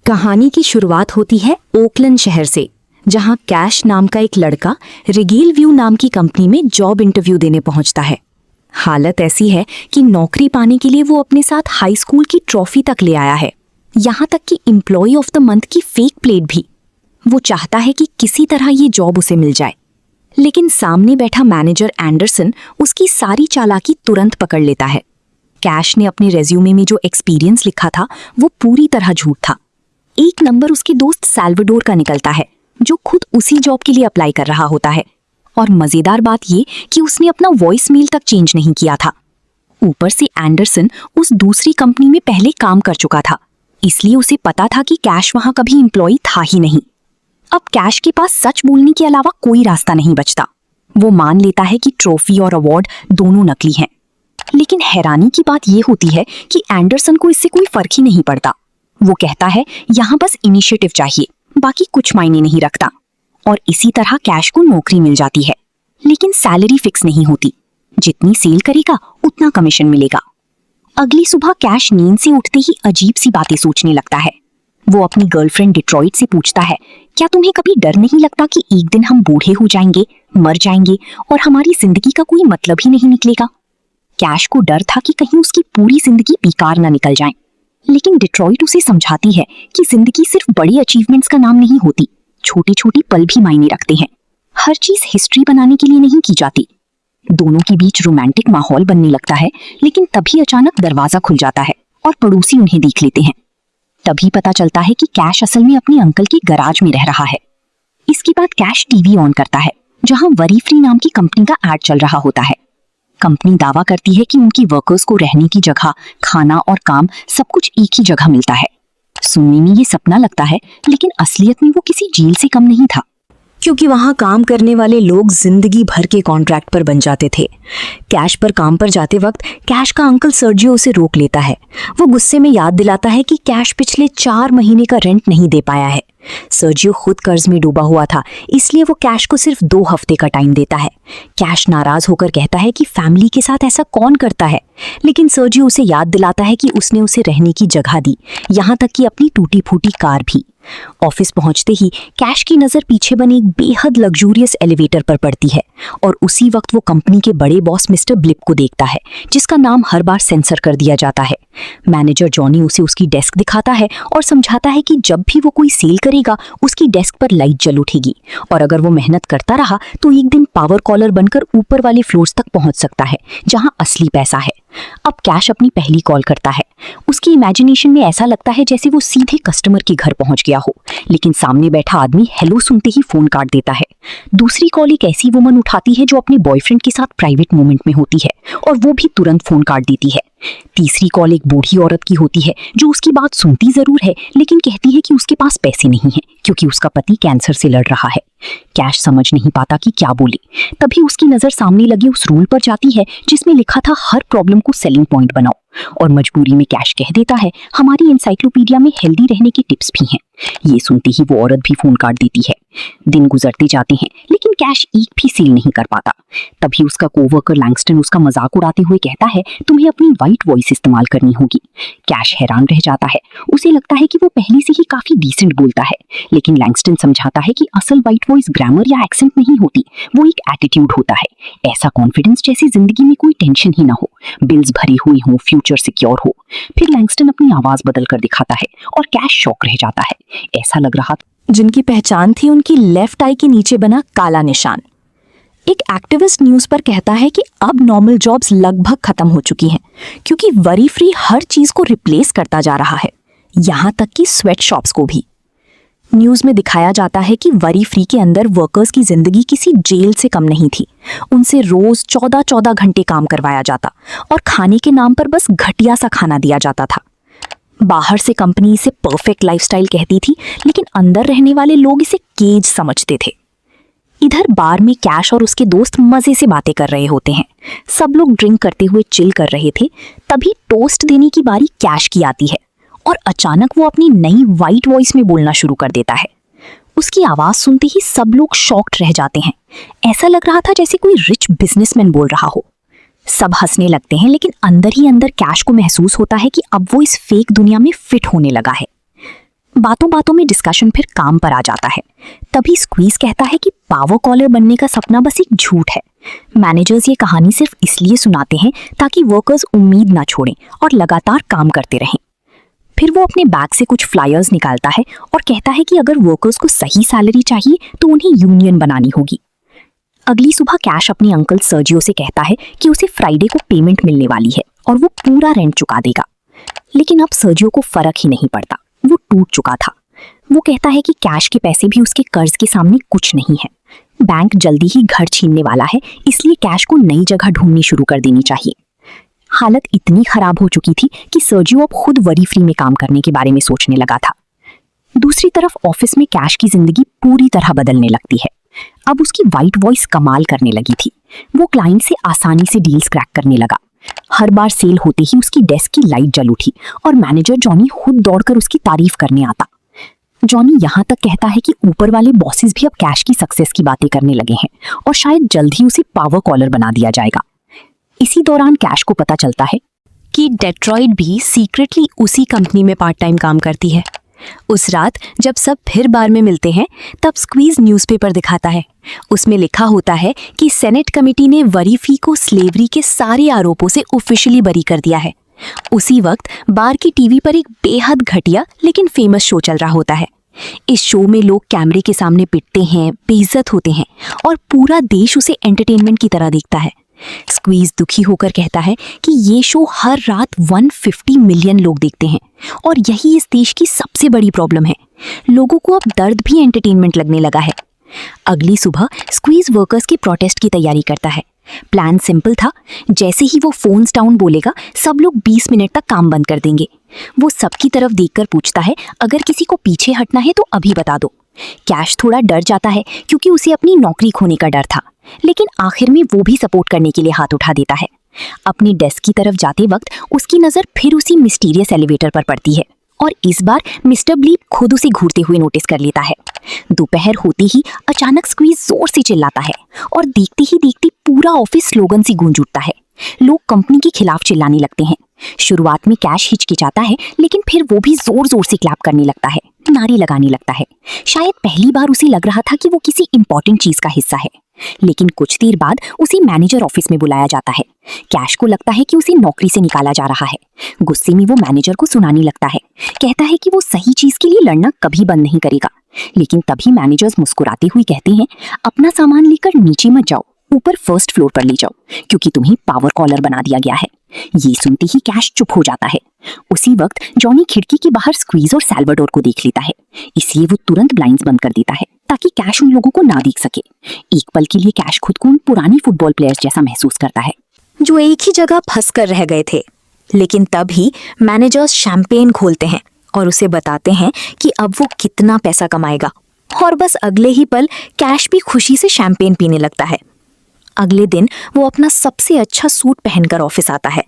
कहानी की शुरुआत होती है ओकलैंड शहर से, जहां कैश नाम का एक लड़का रिगेल व्यू नाम की कंपनी में जॉब इंटरव्यू देने पहुंचता है। हालत ऐसी है कि नौकरी पाने के लिए वो अपने साथ हाई स्कूल की ट्रॉफी तक ले आया है, यहां तक कि एम्प्लॉय ऑफ द मंथ की फेक प्लेट भी। वो चाहता है कि किसी तरह ये जॉब उसे मिल जाए, लेकिन सामने बैठा मैनेजर एंडरसन उसकी सारी चालाकी तुरंत पकड़ लेता है। कैश ने अपने रेज्यूमे में जो एक्सपीरियंस लिखा था वो पूरी तरह झूठ था। एक नंबर उसके दोस्त सैल्वाडोर का निकलता है, जो खुद उसी जॉब के लिए अप्लाई कर रहा होता है। और मजेदार बात ये कि उसने अपना वॉइस मेल तक चेंज नहीं किया था। ऊपर से एंडरसन उस दूसरी कंपनी में पहले काम कर चुका था, इसलिए उसे पता था कि कैश वहां कभी एम्प्लॉय था ही नहीं। अब कैश के पास सच बोलने के अलावा कोई रास्ता नहीं बचता। वो मान लेता है कि ट्रॉफी और अवार्ड दोनों नकली हैं। लेकिन हैरानी की बात यह होती है कि एंडरसन को इससे कोई फर्क ही नहीं पड़ता। वो कहता है यहाँ बस इनिशिएटिव चाहिए, बाकी कुछ मायने नहीं रखता। और इसी तरह कैश को नौकरी मिल जाती है, लेकिन सैलरी फिक्स नहीं होती। जितनी सेल करेगा उतना कमीशन मिलेगा। अगली सुबह कैश नींद से उठते ही अजीब सी बातें सोचने लगता है। वो अपनी गर्लफ्रेंड डिट्रॉइट से पूछता है, क्या तुम्हें कभी डर नहीं लगता कि एक दिन हम बूढ़े हो जाएंगे, मर जाएंगे और हमारी जिंदगी का कोई मतलब ही नहीं निकलेगा? कैश को डर था कि कहीं उसकी पूरी जिंदगी बेकार न निकल जाए। लेकिन डिट्रॉइट उसे समझाती है कि जिंदगी सिर्फ बड़ी अचीवमेंट्स का नाम नहीं होती, छोटी छोटी पल भी मायने रखते हैं। हर चीज हिस्ट्री बनाने के लिए नहीं की जाती। दोनों के बीच रोमांटिक माहौल बनने लगता है, लेकिन तभी अचानक दरवाजा खुल जाता है और पड़ोसी उन्हें देख लेते हैं। तभी पता चलता है कि कैश असल में अपने अंकल के गराज में रह रहा है। इसके बाद कैश टीवी ऑन करता है, जहां वरी फ्री नाम की कंपनी का एड चल रहा होता है। कंपनी दावा करती है कि उनकी वर्कर्स को रहने की जगह, खाना और काम सब कुछ एक ही जगह मिलता है। सुनने में ये सपना लगता है, लेकिन असलियत में वो किसी जेल से कम नहीं था, क्योंकि वहां काम करने वाले लोग जिंदगी भर के कॉन्ट्रैक्ट पर बन जाते थे। कैश पर काम पर जाते वक्त कैश का अंकल सर्जियो उसे रोक लेता है। वो गुस्से में याद दिलाता है कि कैश पिछले 4 महीने का रेंट नहीं दे पाया है। सर्जियो खुद कर्ज में डूबा हुआ था, इसलिए वो कैश को सिर्फ 2 हफ्ते का टाइम देता है। कैश नाराज होकर कहता है कि फैमिली के साथ ऐसा कौन करता है, लेकिन सर्जियो उसे याद दिलाता है कि उसने उसे रहने की जगह दी, यहाँ तक कि अपनी टूटी फूटी कार भी। ऑफिस पहुंचते ही कैश की नजर पीछे बने एक बेहद लग्जूरियस एलिवेटर पर पड़ती है, और उसी वक्त वो कंपनी के बड़े बॉस मिस्टर ब्लिप को देखता है, जिसका नाम हर बार सेंसर कर दिया जाता है। मैनेजर जॉनी उसे उसकी डेस्क दिखाता है और समझाता है कि जब भी वो कोई सेल करेगा उसकी डेस्क पर लाइट जल उठेगी, और अगर वो मेहनत करता रहा तो एक दिन पावर कॉलर बनकर ऊपर वाले फ्लोर्स तक पहुंच सकता है, जहां असली पैसा है। अब कैश अपनी पहली कॉल करता है। उसकी इमेजिनेशन में ऐसा लगता है जैसे वो सीधे कस्टमर के घर पहुंच गया हो, लेकिन सामने बैठा आदमी हेलो सुनते ही फोन काट देता है। दूसरी कॉल एक ऐसी वुमन उठाती है जो अपने बॉयफ्रेंड के साथ प्राइवेट मोमेंट में होती है, और वो भी तुरंत फोन काट देती है। तीसरी कॉल एक बूढ़ी औरत की होती है जो उसकी बात सुनती जरूर है, लेकिन कहती है कि उसके पास पैसे नहीं है क्योंकि उसका पति कैंसर से लड़ रहा है। कैश समझ नहीं पाता कि क्या बोले। तभी उसकी नजर सामने लगे उस रूल पर जाती है जिसमें लिखा था हर प्रॉब्लम को सेलिंग पॉइंट बनाओ, और मजबूरी में कैश कह देता है हमारी एनसाइक्लोपीडिया में हेल्दी रहने की टिप्स भी हैं। ये सुनते ही वो औरत भी फोन काट देती है। दिन गुजरते जाते हैं, लेकिन कैश एक भी सेल नहीं कर पाता। तभी उसका कोवर्कर लैंगस्टन उसका मजाक उड़ाते हुए कहता है तुम्हें अपनी वाइट वॉइस इस्तेमाल करनी होगी। कैश हैरान रह जाता है। उसे लगता है कि वो पहले से ही काफी डिसेंट बोलता है, लेकिन लैंगस्टन समझाता है कि असल वाइट वॉइस ग्रामर या एक्सेंट नहीं होती, वो एक एटीट्यूड होता है। ऐसा कॉन्फिडेंस जैसे जिंदगी में कोई टेंशन ही ना हो, बिल्स भरे हुए हो, फ्यूचर सिक्योर हो। फिर लैंगस्टन अपनी आवाज बदल कर दिखाता है और कैश शॉक रह जाता है। ऐसा लग रहा जिनकी पहचान थी उनकी लेफ्ट आई के नीचे बना काला निशान। एक एक्टिविस्ट न्यूज पर कहता है कि अब नॉर्मल जॉब्स लगभग खत्म हो चुकी हैं, क्योंकि वरी फ्री हर चीज को रिप्लेस करता जा रहा है, यहां तक कि स्वेट शॉप्स को भी। न्यूज में दिखाया जाता है कि वरी फ्री के अंदर वर्कर्स की जिंदगी किसी जेल से कम नहीं थी। उनसे रोज 14-14 घंटे काम करवाया जाता, और खाने के नाम पर बस घटिया सा खाना दिया जाता था। बाहर से कंपनी इसे परफेक्ट लाइफस्टाइल कहती थी, लेकिन अंदर रहने वाले लोग इसे केज समझते थे। इधर बार में कैश और उसके दोस्त मजे से बातें कर रहे होते हैं। सब लोग ड्रिंक करते हुए चिल कर रहे थे। तभी टोस्ट देने की बारी कैश की आती है, और अचानक वो अपनी नई वाइट वॉइस में बोलना शुरू कर देता है। उसकी आवाज सुनते ही सब लोग शॉक्ड रह जाते हैं। ऐसा लग रहा था जैसे कोई रिच बिजनेसमैन बोल रहा हो। सब हंसने लगते हैं, लेकिन अंदर ही अंदर कैश को महसूस होता है कि अब वो इस फेक दुनिया में फिट होने लगा है। बातों बातों में डिस्कशन फिर काम पर आ जाता है। तभी स्क्वीज कहता है कि पावर कॉलर बनने का सपना बस एक झूठ है। मैनेजर्स ये कहानी सिर्फ इसलिए सुनाते हैं ताकि वर्कर्स उम्मीद ना छोड़ें और लगातार काम करते रहें। फिर वो अपने बैग से कुछ फ्लायर्स निकालता है और कहता है कि अगर वर्कर्स को सही सैलरी चाहिए तो उन्हें यूनियन बनानी होगी। अगली सुबह कैश अपने अंकल सर्जियो से कहता है कि उसे फ्राइडे को पेमेंट मिलने वाली है और वो पूरा रेंट चुका देगा। लेकिन अब सर्जियो को फर्क ही नहीं पड़ता, वो टूट चुका था। वो कहता है कि कैश के पैसे भी उसके कर्ज के सामने कुछ नहीं है। बैंक जल्दी ही घर छीनने वाला है, इसलिए कैश को नई जगह ढूंढनी शुरू कर देनी चाहिए। हालत इतनी खराब हो चुकी थी कि सर्जियो अब खुद वरी फ्री में काम करने के बारे में सोचने लगा था। दूसरी तरफ ऑफिस में कैश की जिंदगी पूरी तरह बदलने लगती है। अब उसकी वाइट वॉइस कमाल करने लगी थी। वो क्लाइंट से आसानी से डील्स क्रैक करने लगा। हर बार सेल होते ही उसकी डेस्क की लाइट जल उठी और मैनेजर जॉनी खुद दौड़कर उसकी तारीफ करने आता। जॉनी यहाँ तक कहता है कि ऊपर वाले बॉसेस भी अब कैश की सक्सेस की बातें करने लगे हैं और शायद जल्द ही उसे पावर कॉलर बना दिया जाएगा। इसी दौरान कैश को पता चलता है कि डेट्रॉइट भी सीक्रेटली उसी कंपनी में पार्ट टाइम काम करती है। उस रात जब सब फिर बार में मिलते हैं तब स्क्वीज न्यूज़पेपर दिखाता है। उसमें लिखा होता है कि सेनेट कमेटी ने वरी फ्री को स्लेवरी के सारे आरोपों से ऑफिशियली बरी कर दिया है। उसी वक्त बार की टीवी पर एक बेहद घटिया लेकिन फेमस शो चल रहा होता है। इस शो में लोग कैमरे के सामने पिटते हैं, बेइज्जत होते हैं और पूरा देश उसे एंटरटेनमेंट की तरह देखता है। स्क्वीज दुखी होकर कहता है कि ये शो हर रात 150 मिलियन लोग देखते हैं और यही इस देश की सबसे बड़ी प्रॉब्लम है। लोगों को अब दर्द भी एंटरटेनमेंट लगने लगा है। अगली सुबह स्क्वीज वर्कर्स के प्रोटेस्ट की तैयारी करता है। प्लान सिंपल था, जैसे ही वो फोन्स डाउन बोलेगा सब लोग 20 मिनट तक काम बंद कर देंगे। वो सबकी तरफ देखकर पूछता है, अगर किसी को पीछे हटना है तो अभी बता दो। कैश थोड़ा डर जाता है क्योंकि उसे अपनी नौकरी खोने का डर था, लेकिन आखिर में वो भी सपोर्ट करने के लिए हाथ उठा देता है। अपनी डेस्क की तरफ जाते वक्त उसकी नज़र फिर उसी मिस्टीरियस एलिवेटर पर पड़ती है और इस बार मिस्टर ब्लीप खुद उसे घूरते हुए नोटिस कर लेता है। दोपहर होते ही अचानक स्क्वीज जोर से चिल्लाता है और देखते ही देखते पूरा ऑफिस स्लोगन से गूंज उठता है। लोग कंपनी के खिलाफ चिल्लाने लगते हैं। शुरुआत में कैश हिचकिचाता है, लेकिन फिर वो भी जोर जोर से क्लैप करने लगता है, नारे लगाने लगता है। शायद पहली बार उसे लग रहा था कि वो किसी इंपॉर्टेंट चीज का हिस्सा है, लेकिन कुछ देर बाद उसे मैनेजर ऑफिस में बुलाया जाता है। कैश को लगता है कि उसे नौकरी से निकाला जा रहा है। गुस्से में वो मैनेजर को सुनाने लगता है, कहता है कि वो सही चीज के लिए लड़ना कभी बंद नहीं करेगा। लेकिन तभी मैनेजर्स मुस्कुराते हुए कहते हैं, अपना सामान लेकर नीचे मत जाओ, ऊपर फर्स्ट फ्लोर पर ले जाओ, क्योंकि तुम्हें पावर कॉलर बना दिया गया है। ये सुनते ही कैश चुप हो जाता है। उसी वक्त जॉनी खिड़की के बाहर स्क्वीज और सैल्वाडोर को देख लेता है, इसलिए वो तुरंत ब्लाइंड्स बंद कर देता है ताकि कैश उन लोगों को ना देख सके। एक पल के लिए कैश खुद को उन पुराने फुटबॉल प्लेयर्स जैसा महसूस करता है जो एक ही जगह फंस कर रह गए थे। लेकिन तभी मैनेजर्स शैंपेन खोलते हैं और उसे बताते हैं कि अब वो कितना पैसा कमाएगा, और बस अगले ही पल कैश भी खुशी से शैंपेन पीने लगता है। अगले दिन वो अपना सबसे अच्छा सूट पहनकर ऑफिस आता है।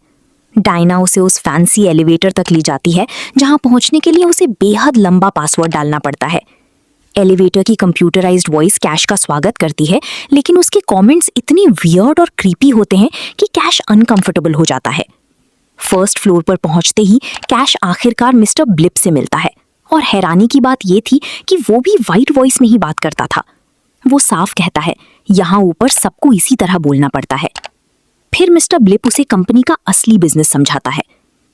डायना उसे उस फैंसी एलिवेटर तक ले जाती है जहां पहुंचने के लिए उसे बेहद लंबा पासवर्ड डालना पड़ता है। एलिवेटर की कंप्यूटराइज्ड वॉइस कैश का स्वागत करती है, लेकिन उसके कमेंट्स इतने वियर्ड और क्रीपी होते हैं कि कैश अनकंफर्टेबल हो जाता है। फर्स्ट फ्लोर पर पहुंचते ही कैश आखिरकार मिस्टर ब्लिप से मिलता है, और हैरानी की बात यह थी कि वो भी वाइट वॉइस में ही बात करता था। वो साफ कहता है, यहाँ ऊपर सबको इसी तरह बोलना पड़ता है। फिर मिस्टर ब्लिप उसे कंपनी का असली बिजनेस समझाता है।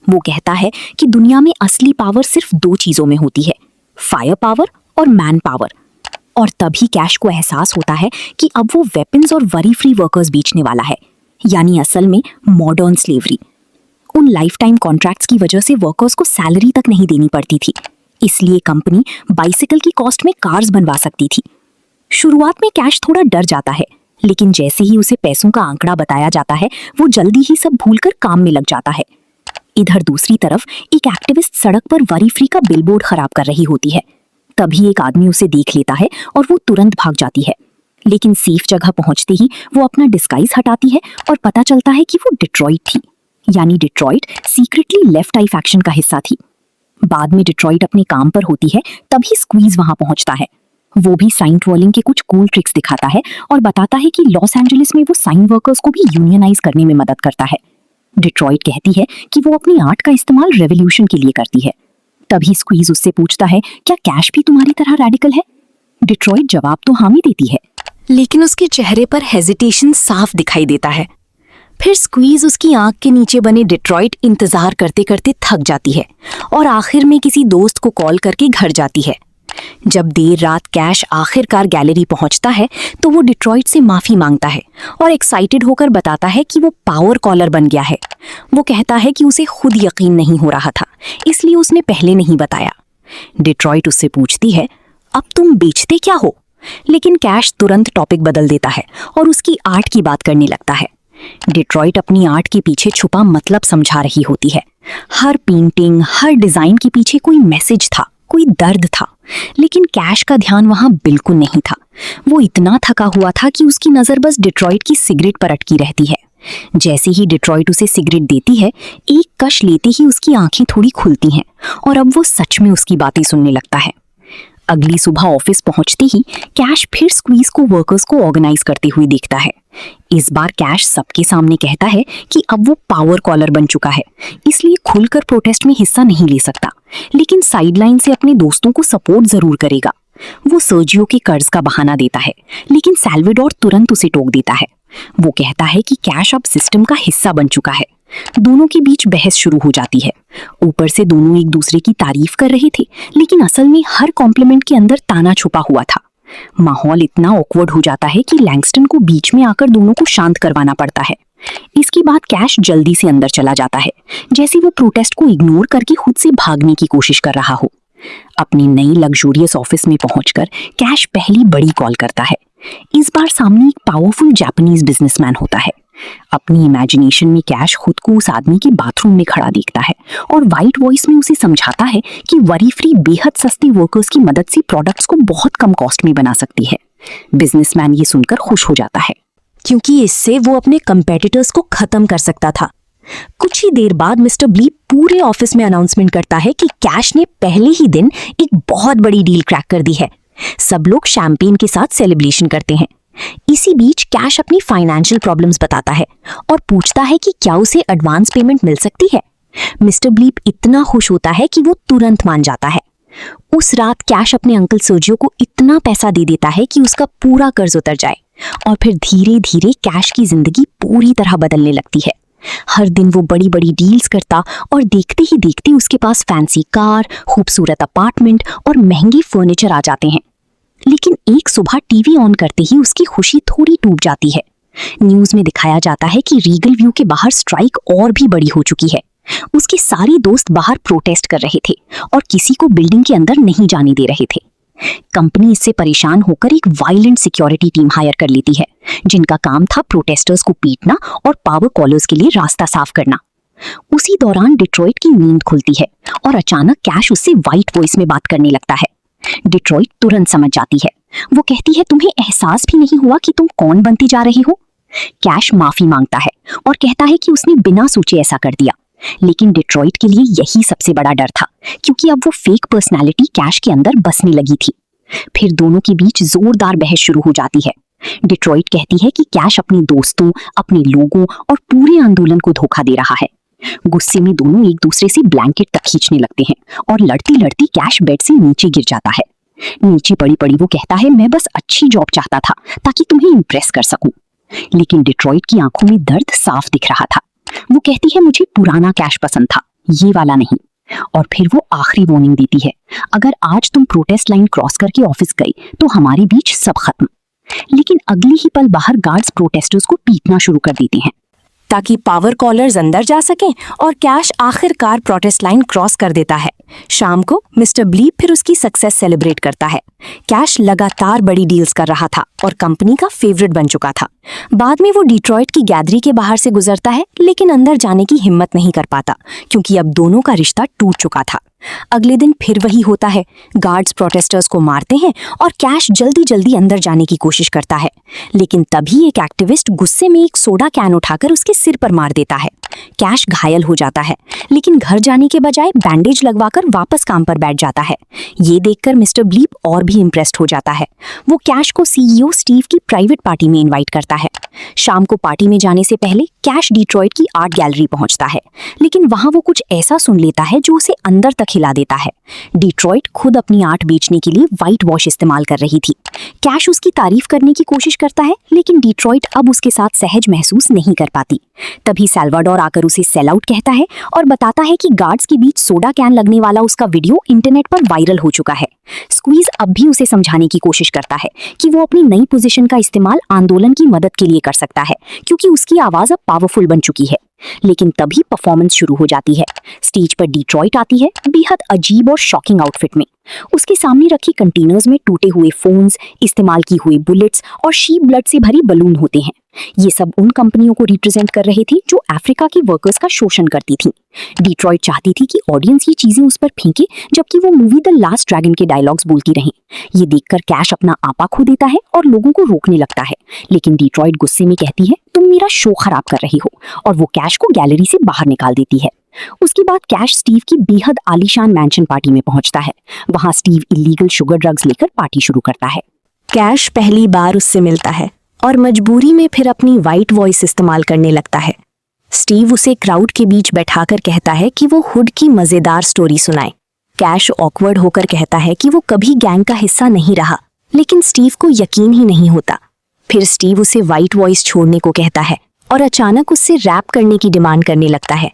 वो कहता है कि दुनिया में असली पावर सिर्फ 2 चीजों में होती है, फायर पावर और मैन पावर। और तभी कैश को एहसास होता है कि अब वो वेपन्स और वरी फ्री वर्कर्स बेचने वाला है, यानी असल में मॉडर्न स्लेवरी। उन लाइफ टाइम कॉन्ट्रैक्ट्स की वजह से वर्कर्स को सैलरी तक नहीं देनी पड़ती थी, इसलिए कंपनी बाइसिकल की कॉस्ट में कार्स बनवा सकती थी। शुरुआत में कैश थोड़ा डर जाता है, लेकिन जैसे ही उसे पैसों का आंकड़ा बताया जाता है वो जल्दी ही सब भूलकर काम में लग जाता है। इधर दूसरी तरफ एक एक्टिविस्ट सड़क पर वरी फ्री का बिलबोर्ड खराब कर रही होती है। तभी एक आदमी उसे देख लेता है और वो तुरंत भाग जाती है, लेकिन सेफ जगह पहुंचते ही वो अपना डिस्गाइज हटाती है और पता चलता है कि वो डिट्रॉइट थी, यानी डिट्रॉइट सीक्रेटली लेफ्ट आई फैक्शन का हिस्सा थी। बाद में डिट्रॉइट अपने काम पर होती है, तभी स्क्वीज वहां पहुंचता है। वो भी साइन ट्रोलिंग के कुछ कूल ट्रिक्स दिखाता है और बताता है कि लॉस एंजलिस में वो साइन वर्कर्स को भी यूनियनाइज करने में मदद करता है। डिट्रॉइट कहती है कि वो अपनी आर्ट का इस्तेमाल रेवोल्यूशन के लिए करती है, तभी स्क्वीज उससे पूछता है, क्या कैश भी तुम्हारी तरह रेडिकल है? डिट्रॉइट जवाब तो हामी देती है, लेकिन उसके चेहरे पर हेजिटेशन साफ दिखाई देता है। फिर स्क्वीज उसकी आंख के नीचे बने डिट्रॉइट इंतजार करते करते थक जाती है और आखिर में किसी दोस्त को कॉल करके घर जाती है। जब देर रात कैश आखिरकार गैलरी पहुंचता है तो वो डिट्रॉइट से माफी मांगता है और एक्साइटेड होकर बताता है कि वो पावर कॉलर बन गया है। वो कहता है कि उसे खुद यकीन नहीं हो रहा था, इसलिए उसने पहले नहीं बताया। डिट्रॉइट उससे पूछती है, अब तुम बेचते क्या हो? लेकिन कैश तुरंत टॉपिक बदल देता है और उसकी आर्ट की बात करने लगता है। डिट्रॉइट अपनी आर्ट के पीछे छुपा मतलब समझा रही होती है। हर पेंटिंग, हर डिजाइन के पीछे कोई मैसेज था, कोई दर्द था, लेकिन कैश का ध्यान वहां बिल्कुल नहीं था। वो इतना थका हुआ था कि उसकी नजर बस डिट्रॉइट की सिगरेट पर अटकी रहती है। जैसे ही डिट्रॉइट उसे सिगरेट देती है, एक कश लेते ही उसकी आंखें थोड़ी खुलती हैं और अब वो सच में उसकी बातें सुनने लगता है। अगली सुबह ऑफिस पहुंचते ही कैश फिर स्क्वीज को वर्कर्स को ऑर्गेनाइज करते हुए देखता है। इस बार कैश सबके सामने कहता है कि अब वो पावर कॉलर बन चुका है, इसलिए खुलकर प्रोटेस्ट में हिस्सा नहीं ले सकता, लेकिन साइडलाइन से अपने दोस्तों को सपोर्ट जरूर करेगा। वो सर्जियो के कर्ज का बहाना देता है, लेकिन सैल्वाडोर तुरंत उसे टोक देता है। वो कहता है कि कैश अब सिस्टम का हिस्सा बन चुका है। दोनों के बीच बहस शुरू हो जाती है। ऊपर से दोनों एक दूसरे की तारीफ कर रहे थे, लेकिन असल में हर कॉम्प्लीमेंट के अंदर ताना छुपा हुआ था। माहौल इतना ऑकवर्ड हो जाता है कि लैंगस्टन को बीच में आकर दोनों को शांत करवाना पड़ता है। इसके बाद कैश जल्दी से अंदर चला जाता है, जैसे वो प्रोटेस्ट को इग्नोर करके खुद से भागने की कोशिश कर रहा हो। अपनी नई लग्जूरियस ऑफिस में पहुंचकर कैश पहली बड़ी कॉल करता है। इस बार सामने एक पावरफुल जापानीज बिजनेसमैन होता है। अपनी इमेजिनेशन में कैश खुद को उस आदमी के बाथरूम में खड़ा देखता है और वाइट वॉइस में उसे समझाता है कि वरी फ्री बेहद सस्ते वर्कर्स की मदद से प्रोडक्ट्स को बहुत कम कॉस्ट में बना सकती है। बिजनेसमैन ये सुनकर खुश हो जाता है, क्योंकि इससे वो अपने कंपेटिटर्स को खत्म कर सकता था। कुछ ही देर बाद मिस्टर ब्लीप पूरे ऑफिस में अनाउंसमेंट करता है कि कैश ने पहले ही दिन एक बहुत बड़ी डील क्रैक कर दी है। सब लोग शैंपेन के साथ सेलिब्रेशन करते हैं। इसी बीच कैश अपनी फाइनेंशियल प्रॉब्लम्स बताता है और पूछता है कि क्या उसे एडवांस पेमेंट मिल सकती है। मिस्टर ब्लीप इतना खुश होता है कि वो तुरंत मान जाता है। उस रात कैश अपने अंकल सर्जियो को इतना पैसा दे देता है कि उसका पूरा कर्ज उतर जाए और फिर धीरे धीरे कैश की जिंदगी पूरी तरह बदलने लगती है। हर दिन वो बड़ी बड़ी डील्स करता और देखते ही देखते उसके पास फैंसी कार, खूबसूरत अपार्टमेंट और महंगे फर्नीचर आ जाते हैं। लेकिन एक सुबह टीवी ऑन करते ही उसकी खुशी थोड़ी टूट जाती है। न्यूज में दिखाया जाता है कि रीगल व्यू के बाहर स्ट्राइक और भी बड़ी हो चुकी है। उसके सारे दोस्त बाहर प्रोटेस्ट कर रहे थे और किसी को बिल्डिंग के अंदर नहीं जाने दे रहे थे। कंपनी इससे परेशान होकर एक वायलेंट सिक्योरिटी टीम हायर कर लेती है, जिनका काम था प्रोटेस्टर्स को पीटना और पावर कॉलर्स के लिए रास्ता साफ करना। उसी दौरान डिट्रॉइट की नींद खुलती है और अचानक कैश उससे वाइट वॉइस में बात करने लगता है। डिट्रॉइट तुरंत समझ जाती है। वो कहती है, तुम्हें एहसास भी नहीं हुआ कि तुम कौन बनती जा रही हो? कैश माफी मांगता है और कहता है कि उसने बिना सोचे ऐसा कर दिया, लेकिन डिट्रॉइट के लिए यही सबसे बड़ा डर था, क्योंकि अब वो फेक पर्सनालिटी कैश के अंदर बसने लगी थी। फिर दोनों के बीच जोरदार बहस शुरू हो जाती है। डिट्रॉइट कहती है कि कैश अपने दोस्तों, अपने लोगों और पूरे आंदोलन को धोखा दे रहा है। गुस्से में दोनों एक दूसरे से ब्लैंकेट तक खींचने लगते हैं और लड़ती लड़ती कैश बेड से नीचे गिर जाता है। नीचे पड़ी पड़ी वो कहता है, मैं बस अच्छी जॉब चाहता था ताकि तुम्हें इम्प्रेस कर सकूं। लेकिन डिट्रॉइट की आंखों में दर्द साफ दिख रहा था। वो कहती है, मुझे पुराना कैश पसंद था, ये वाला नहीं। और फिर वो आखिरी वार्निंग देती है, अगर आज तुम प्रोटेस्ट लाइन क्रॉस करके ऑफिस गई तो हमारे बीच सब खत्म। लेकिन अगले ही पल बाहर गार्ड्स प्रोटेस्टर्स को पीटना शुरू कर देते हैं ताकि पावर कॉलर्स अंदर जा सकें और कैश आखिरकार प्रोटेस्ट लाइन क्रॉस कर देता है। शाम को मिस्टर ब्लीप फिर उसकी सक्सेस सेलिब्रेट करता है। कैश लगातार बड़ी डील्स कर रहा था और कंपनी का फेवरेट बन चुका था। बाद में वो डिट्रॉइट की गैलरी के बाहर से गुजरता है, लेकिन अंदर जाने की हिम्मत नहीं कर पाता, क्योंकि अब दोनों का रिश्ता टूट चुका था। अगले दिन फिर वही होता है। गार्ड्स प्रोटेस्टर्स को मारते हैं और कैश जल्दी जल्दी अंदर जाने की कोशिश करता है, लेकिन तभी एक एक्टिविस्ट गुस्से में एक सोडा कैन उठाकर उसके सिर पर मार देता है। कैश घायल हो जाता है, लेकिन घर जाने के बजाय बैंडेज लगवाकर वापस काम पर बैठ जाता है। ये देखकर मिस्टर ब्लीप और भी इम्प्रेस्ड हो जाता है। वो कैश को सीईओ स्टीव की प्राइवेट पार्टी में इनवाइट करता है। शाम को पार्टी में जाने से पहले कैश डिट्रॉइट की आर्ट गैलरी पहुंचता है, लेकिन वहां वो कुछ ऐसा सुन लेता है जो उसे अंदर तक हिला देता है। डिट्रॉइट खुद अपनी आर्ट बेचने के लिए व्हाइट वॉश इस्तेमाल कर रही थी। कैश उसकी तारीफ करने की कोशिश करता है, लेकिन डिट्रॉइट अब उसके साथ सहज महसूस नहीं कर पाती। तभी सैल्वाडोर आकर उसे सेल आउट कहता है और बताता है कि गार्ड्स के बीच सोडा कैन लगने वाला उसका वीडियो इंटरनेट पर वायरल हो चुका है। स्क्वीज अब भी उसे समझाने की कोशिश करता है कि वो अपनी नई पोजीशन का इस्तेमाल आंदोलन की मदद के लिए कर सकता है, क्योंकि उसकी आवाज अब पावरफुल बन चुकी है। लेकिन तभी परफॉर्मेंस शुरू हो जाती है। स्टेज पर डिट्रॉइट आती है, बेहद अजीब और शॉकिंग आउटफिट में। उसके सामने रखे कंटेनर्स में टूटे हुए फोन्स, इस्तेमाल की हुई बुलेट्स और शीप ब्लड से भरी बलून होते हैं। ये सब उन कंपनियों को रिप्रेजेंट कर रहे थे जो अफ्रीका के वर्कर्स का शोषण करती थी। डिट्रॉइट चाहती थी कि ऑडियंस ये चीजें उस पर फेंके, जबकि वो मूवी द लास्ट ड्रैगन के डायलॉग्स बोलती रही। ये देखकर कैश अपना आपा खो देता है और लोगों को रोकने लगता है, लेकिन डिट्रॉइट गुस्से में कहती है, तुम मेरा शो खराब कर रही हो, और वो कैश को गैलरी से बाहर निकाल देती है। उसके बाद कैश स्टीव की बेहद आलीशान मैंशन पार्टी में पहुंचता है। वहां स्टीव इलीगल शुगर ड्रग्स लेकर पार्टी शुरू करता है। कैश पहली बार उससे मिलता है और मजबूरी में फिर अपनी वाइट वॉइस इस्तेमाल करने लगता है। स्टीव उसे क्राउड के बीच बैठाकर कहता है कि वो हुड की मजेदार स्टोरी सुनाए। कैश ऑकवर्ड होकर कहता है कि वो कभी गैंग का हिस्सा नहीं रहा, लेकिन स्टीव को यकीन ही नहीं होता। फिर स्टीव उसे वाइट वॉइस छोड़ने को कहता है और अचानक उससे रैप करने की डिमांड करने लगता है।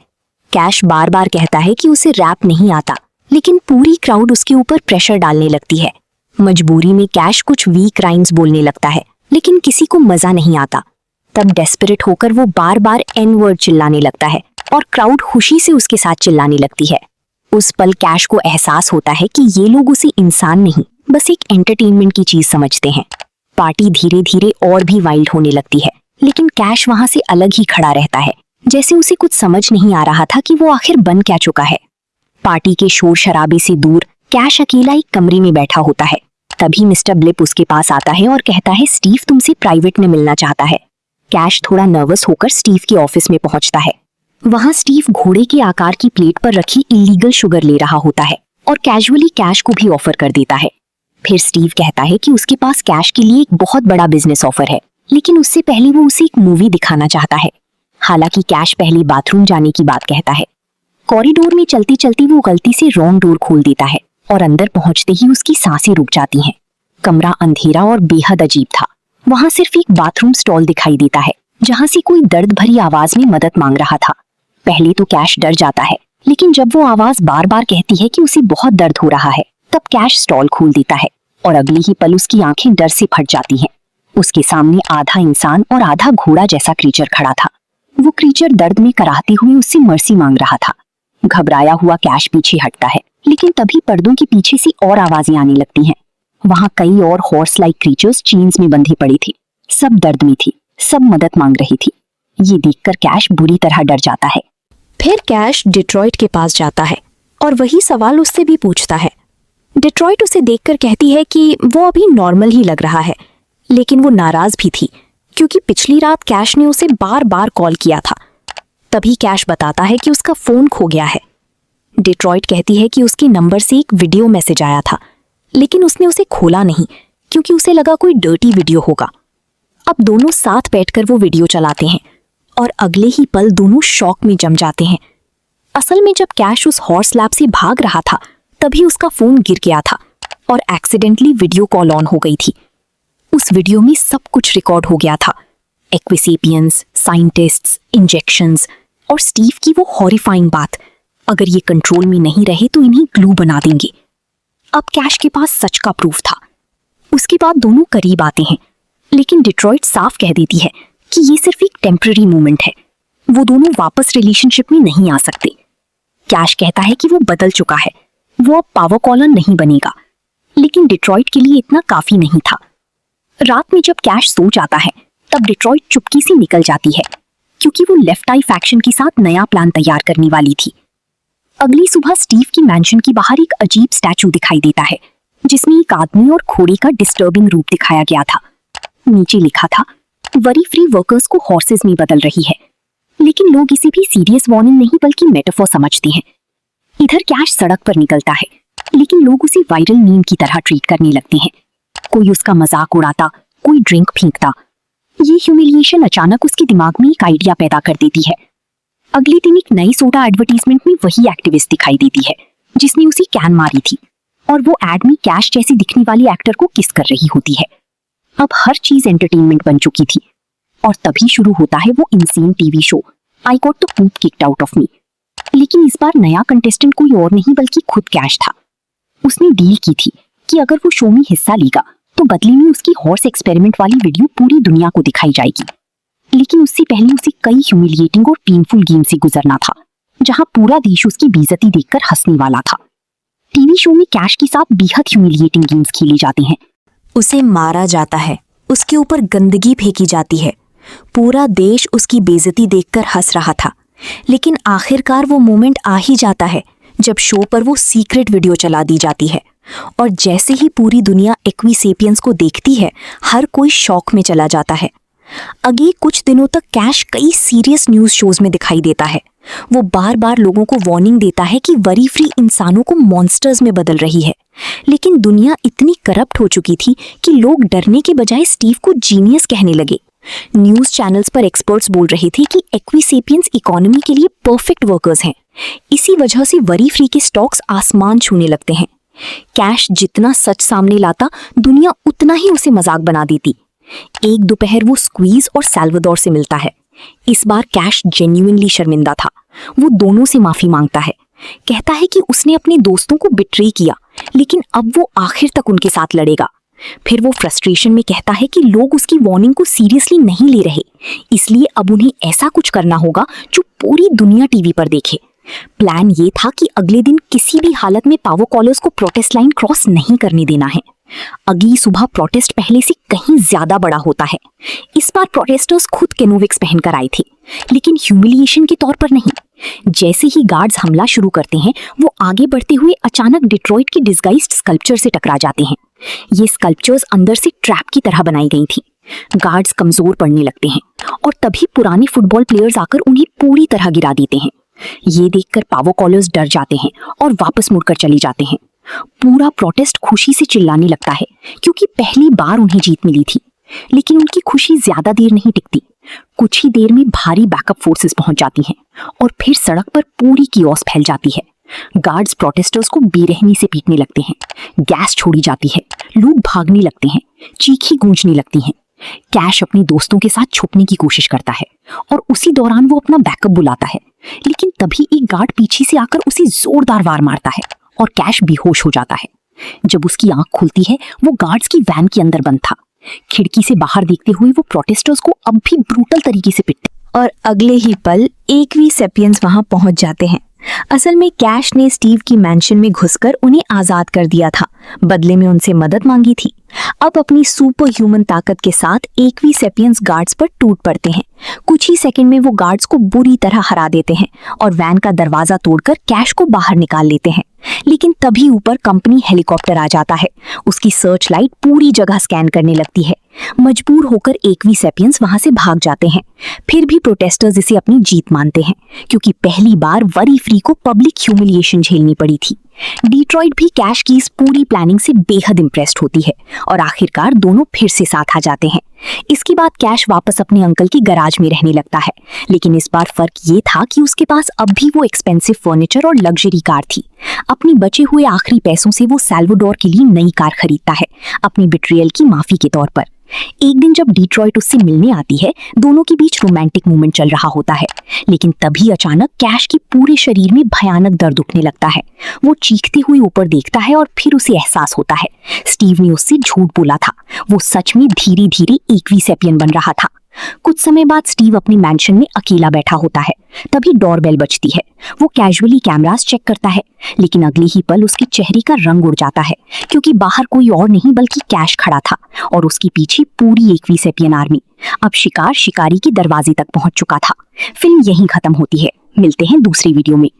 कैश बार बार कहता है कि उसे रैप नहीं आता, लेकिन पूरी क्राउड उसके ऊपर प्रेशर डालने लगती है। मजबूरी में कैश कुछ वीक राइम्स बोलने लगता है, लेकिन किसी को मजा नहीं आता। तब डेस्परेट होकर वो बार बार एन वर्ड चिल्लाने लगता है और क्राउड खुशी से उसके साथ चिल्लाने लगती है। उस पल कैश को एहसास होता है कि ये लोग उसे इंसान नहीं, बस एक एंटरटेनमेंट की चीज समझते हैं। पार्टी धीरे धीरे और भी वाइल्ड होने लगती है, लेकिन कैश वहां से अलग ही खड़ा रहता है, जैसे उसे कुछ समझ नहीं आ रहा था कि वो आखिर बन क्या चुका है। पार्टी के शोर शराबे से दूर कैश अकेला एक कमरे में बैठा होता है। तभी मिस्टर ब्लिप उसके पास आता है और कहता है, स्टीव तुमसे प्राइवेट में मिलना चाहता है। कैश थोड़ा नर्वस होकर स्टीव के ऑफिस में पहुंचता है। वहां स्टीव घोड़े के आकार की प्लेट पर रखी इलीगल शुगर ले रहा होता है और कैजुअली कैश को भी ऑफर कर देता है। फिर स्टीव कहता है कि उसके पास कैश के लिए एक बहुत बड़ा बिजनेस ऑफर है, लेकिन उससे पहले वो उसे एक मूवी दिखाना चाहता है। हालांकि कैश पहले बाथरूम जाने की बात कहता है। कॉरिडोर में चलती चलती वो गलती से रॉन्ग डोर खोल देता है और अंदर पहुंचते ही उसकी सांसें रुक जाती हैं। कमरा अंधेरा और बेहद अजीब था। वहां सिर्फ एक बाथरूम स्टॉल दिखाई देता है, जहां से कोई दर्द भरी आवाज में मदद मांग रहा था। पहले तो कैश डर जाता है, लेकिन जब वो आवाज बार बार कहती है कि उसे बहुत दर्द हो रहा है, तब कैश स्टॉल खोल देता है और अगले ही पल उसकी आंखें डर से फट जाती हैं। उसके सामने आधा इंसान और आधा घोड़ा जैसा क्रीचर खड़ा था। वो क्रीचर दर्द में कराहते हुए उससे मर्सी मांग रहा था। घबराया हुआ कैश पीछे हटता है, लेकिन तभी पर्दों के पीछे से और आवाजें आने लगती हैं। वहां कई और हॉर्स लाइक क्रीचर्स चेन्स में बंधी पड़ी थी। सब दर्द में थी, सब मदद मांग रही थी। ये देखकर कैश बुरी तरह डर जाता है। फिर कैश डिट्रॉइट के पास जाता है और वही सवाल उससे भी पूछता है। डिट्रॉइट उसे देखकर कहती है कि वो अभी नॉर्मल ही लग रहा है, लेकिन वो नाराज भी थी क्योंकि पिछली रात कैश ने उसे बार बार कॉल किया था। तभी कैश बताता है कि उसका फोन खो गया है। डिट्रॉइट कहती है कि उसके नंबर से एक वीडियो मैसेज आया था, लेकिन उसने उसे खोला नहीं क्योंकि उसे लगा कोई डर्टी वीडियो होगा। अब दोनों साथ बैठकर वो वीडियो चलाते हैं और अगले ही पल दोनों शॉक में जम जाते हैं। असल में जब कैश उस हॉर्स लैब से भाग रहा था, तभी उसका फोन गिर गया था और एक्सीडेंटली वीडियो कॉल ऑन हो गई थी। उस वीडियो में सब कुछ रिकॉर्ड हो गया था। एक्विसेपियंस, साइंटिस्ट्स, इंजेक्शंस और स्टीव की वो हॉरिफाइंग बात, अगर ये कंट्रोल में नहीं रहे तो इन्हें ग्लू बना देंगे। अब कैश के पास सच का प्रूफ था। उसके बाद दोनों करीब आते हैं, लेकिन डिट्रॉइट साफ कह देती है कि ये सिर्फ एक टेम्पररी मूवमेंट है। वो दोनों वापस रिलेशनशिप में नहीं आ सकते। कैश कहता है कि वो बदल चुका है, वो अब पावर कॉलर नहीं बनेगा, लेकिन डिट्रॉइट के लिए इतना काफी नहीं था। रात में जब कैश सो जाता है, तब डिट्रॉइट चुपकी से निकल जाती है क्योंकि वो लेफ्ट आई फैक्शन के साथ नया प्लान तैयार करने वाली थी। अगली सुबह स्टीव की मैंशन के बाहर एक अजीब स्टैचू दिखाई देता है, जिसमें एक आदमी और घोड़े का डिस्टर्बिंग रूप दिखाया गया था। नीचे लिखा था, वरी फ्री वर्कर्स को हॉर्सेस में बदल रही है, लेकिन लोग इसे भी सीरियस वार्निंग नहीं बल्कि मेटाफोर समझते हैं। इधर कैश सड़क पर निकलता है, लेकिन लोग उसे वायरल मीम की तरह ट्रीट करने लगते हैं। कोई उसका मजाक उड़ाता, कोई ड्रिंक फेंकता। ये ह्यूमिलिएशन अचानक उसके दिमाग में एक आइडिया पैदा कर देती है। अगले दिन एक नई सोडा एडवर्टीजमेंट में वही एक्टिविस्ट दिखाई देती है जिसने उसे कैन मारी थी, और वो एड में कैश जैसी दिखने वाली एक्टर को किस कर रही होती है। अब हर चीज एंटरटेनमेंट बन चुकी थी, और तभी शुरू होता है वो insane TV show I got the poop kicked out of me. लेकिन इस बार नया कंटेस्टेंट कोई और नहीं बल्कि खुद कैश था। उसने डील की थी कि अगर वो शो में हिस्सा लेगा तो बदले में उसकी हॉर्स एक्सपेरिमेंट वाली वीडियो पूरी दुनिया को दिखाई जाएगी। लेकिन उससे पहले उसे कई ह्यूमिलिएटिंग और पेनफुल गेम से गुजरना था, जहां पूरा देश उसकी बेइज्जती देखकर हंसने वाला था। टीवी शो में कैश के साथ बेहद ह्यूमिलिएटिंग गेम्स खेले जाते हैं। उसे मारा जाता है, उसके ऊपर गंदगी फेंकी जाती है। पूरा देश उसकी बेइज्जती देखकर हंस रहा था। लेकिन आखिरकार वो मोमेंट आ ही जाता है जब शो पर वो सीक्रेट वीडियो चला दी जाती है, और जैसे ही पूरी दुनिया एक्वीसेपियंस को देखती है, हर कोई शॉक में चला जाता है। अगले कुछ दिनों तक कैश कई सीरियस न्यूज शोज में दिखाई देता है। वो बार बार लोगों को वार्निंग देता है कि वरी फ्री इंसानों को मॉन्स्टर्स में बदल रही है। लेकिन दुनिया इतनी करप्ट हो चुकी थी कि लोग डरने के बजाय स्टीव को जीनियस कहने लगे। न्यूज चैनल्स पर एक्सपर्ट्स बोल रहे थे कि एक्वीसेपियंस इकोनॉमी के लिए परफेक्ट वर्कर्स हैं। इसी वजह से वरी फ्री के स्टॉक्स आसमान छूने लगते हैं। कैश जितना सच सामने लाता, दुनिया उतना ही उसे मजाक बना देती। एक दोपहर वो स्क्वीज और सैल्वाडोर से मिलता है। इस बार कैश जेन्युइनली शर्मिंदा था। वो दोनों से माफी मांगता है, कहता है कि उसने अपने दोस्तों को बिट्रे किया, लेकिन अब वो आखिर तक उनके साथ लड़ेगा। फिर वो फ्रस्ट्रेशन में कहता है कि लोग उसकी वार्निंग को सीरियसली नहीं ले रहे, इसलिए अब उन्हें ऐसा कुछ करना होगा जो पूरी दुनिया टीवी पर देखे। प्लान ये था कि अगले दिन किसी भी हालत में पावर कॉलर्स को प्रोटेस्ट लाइन क्रॉस नहीं करने देना है। अगली सुबह प्रोटेस्ट पहले से कहीं ज्यादा बड़ा होता है। इस बार प्रोटेस्टर्स खुद केनोविक्स पहनकर आए थे, लेकिन ह्यूमिलिएशन के तौर पर नहीं। जैसे ही गार्ड्स हमला शुरू करते हैं, वो आगे बढ़ते हुए अचानक डिट्रॉइट की डिस्गाइज्ड स्कल्पचर से टकरा जाते हैं। ये स्कल्पचर्स अंदर से ट्रैप की तरह बनाई गई थी। गार्ड्स कमजोर पड़ने लगते हैं, और तभी पुराने फुटबॉल प्लेयर्स आकर उन्हें पूरी तरह गिरा देते हैं। ये देखकर पावर कॉलर्स डर जाते हैं और वापस मुड़कर चले जाते हैं। पूरा प्रोटेस्ट खुशी से चिल्लाने लगता है, क्योंकि पहली बार उन्हें जीत मिली थी। लेकिन उनकी खुशी ज्यादा देर नहीं टिकती। कुछ ही देर में भारी बैकअप फोर्सेस पहुंच जाती हैं, और फिर सड़क पर पूरी कियोस फैल जाती है। गार्ड्स प्रोटेस्टर्स को बेरहमी से पीटने लगते हैं, गैस छोड़ी जाती है, लोग भागने लगते हैं, चीखें गूंजने लगती हैं। कैश अपने दोस्तों के साथ छुपने की कोशिश करता है, और उसी दौरान वो अपना बैकअप बुलाता है। लेकिन तभी एक गार्ड पीछे से आकर उसे जोरदार वार मारता है, और कैश बेहोश हो जाता है। जब उसकी आंख खुलती है, वो गार्ड्स की वैन के अंदर बंद था। खिड़की से बाहर देखते हुए वो प्रोटेस्टर्स को अब भी ब्रूटल तरीके से पीटते, और अगले ही पल एक्वीसेपियंस वहां पहुंच जाते हैं। असल में कैश ने स्टीव की मैंशन में घुसकर उन्हें आजाद कर दिया था, बदले में उनसे मदद मांगी थी। अब अपनी सुपर ह्यूमन ताकत के साथ एक्वीसेपियंस गार्ड्स पर टूट पड़ते हैं। कुछ ही सेकंड में वो गार्ड्स को बुरी तरह हरा देते हैं और वैन का दरवाजा तोड़कर कैश को बाहर निकाल लेते हैं। लेकिन तभी ऊपर कंपनी हेलीकॉप्टर आ जाता है। उसकी सर्च लाइट पूरी जगह स्कैन करने लगती है। मजबूर होकर एक्वीसेपियंस वहां से भाग जाते हैं। फिर भी प्रोटेस्टर्स इसे अपनी जीत मानते हैं, क्योंकि पहली बार वरी फ्री को पब्लिक ह्यूमिलिएशन झेलनी पड़ी थी। डिट्रॉइट भी कैश की इस पूरी प्लानिंग से बेहद इंप्रेस्ड होती है, और आखिरकार दोनों फिर से साथ आ जाते हैं। इसके बाद कैश वापस अपने अंकल की गराज में रहने लगता है, लेकिन इस बार फर्क ये था कि उसके पास अब भी वो एक्सपेंसिव फर्नीचर और लग्जरी कार थी। अपने बचे हुए आखिरी पैसों से वो सैल्वाडोर के लिए नई कार खरीदता है, अपनी बिट्रियल की माफी के तौर पर। एक दिन जब डिट्रॉइट उससे मिलने आती है, दोनों के बीच रोमांटिक मोमेंट चल रहा होता है। लेकिन तभी अचानक कैश के पूरे शरीर में भयानक दर्द उठने लगता है। वो चीखते हुए ऊपर देखता है, और फिर उसे एहसास होता है स्टीव ने उससे झूठ बोला था। वो सच में धीरे धीरे एक्वीसेपियन बन रहा था। कुछ समय बाद स्टीव अपनी मैंशन में अकेला बैठा होता है। तभी डोरबेल बजती है। वो कैजुअली कैमरास चेक करता है, लेकिन अगले ही पल उसके चेहरे का रंग उड़ जाता है, क्योंकि बाहर कोई और नहीं बल्कि कैश खड़ा था, और उसके पीछे पूरी एक्वीसेपियन आर्मी। अब शिकार शिकारी के दरवाजे तक पहुंच चुका था। फिल्म यहीं खत्म होती है। मिलते हैं दूसरी वीडियो में।